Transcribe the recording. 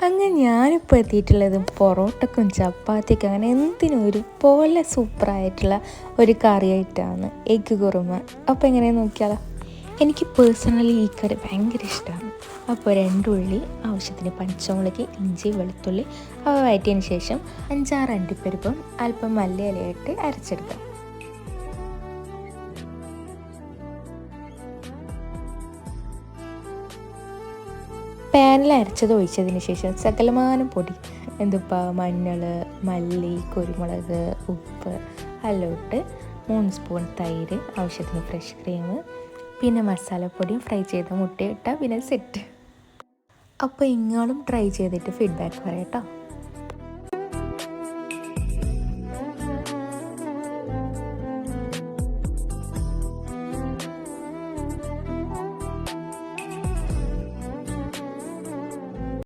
അങ്ങനെ ഞാനിപ്പോൾ എത്തിയിട്ടുള്ളത് പൊറോട്ടക്കും ചപ്പാത്തിക്കും അങ്ങനെ എന്തിനും ഒരു പോലെ സൂപ്പറായിട്ടുള്ള ഒരു കറിയായിട്ടാണ് എഗ്ഗ് കുറുമ. അപ്പോൾ എങ്ങനെയാണെന്ന് നോക്കിയാലോ. എനിക്ക് പേഴ്സണലി ഈ കറി ഭയങ്കര ഇഷ്ടമാണ്. അപ്പോൾ 2 ഉള്ളി, ആവശ്യത്തിന് പച്ചമുളക്, ഇഞ്ചി, വെളുത്തുള്ളി അവ വഴറ്റിയതിന് ശേഷം 5-6 അണ്ടിപ്പരിപ്പും അല്പം മല്ലിയിലയിട്ട് അരച്ചെടുക്കാം. പാനിൽ അരച്ചത് ഒഴിച്ചതിന് ശേഷം സകലമാനം പൊടി മഞ്ഞൾ, മല്ലി, കുരുമുളക്, ഉപ്പ് എല്ലാം ഇട്ട് 3 സ്പൂൺ തൈര്, ആവശ്യത്തിന് ഫ്രഷ് ക്രീം, പിന്നെ മസാലപ്പൊടിയും ഫ്രൈ ചെയ്ത മുട്ട ഇട്ടാൽ പിന്നെ സെറ്റ്. അപ്പോൾ ഇങ്ങളും ട്രൈ ചെയ്തിട്ട് ഫീഡ്ബാക്ക് പറയാം കേട്ടോ.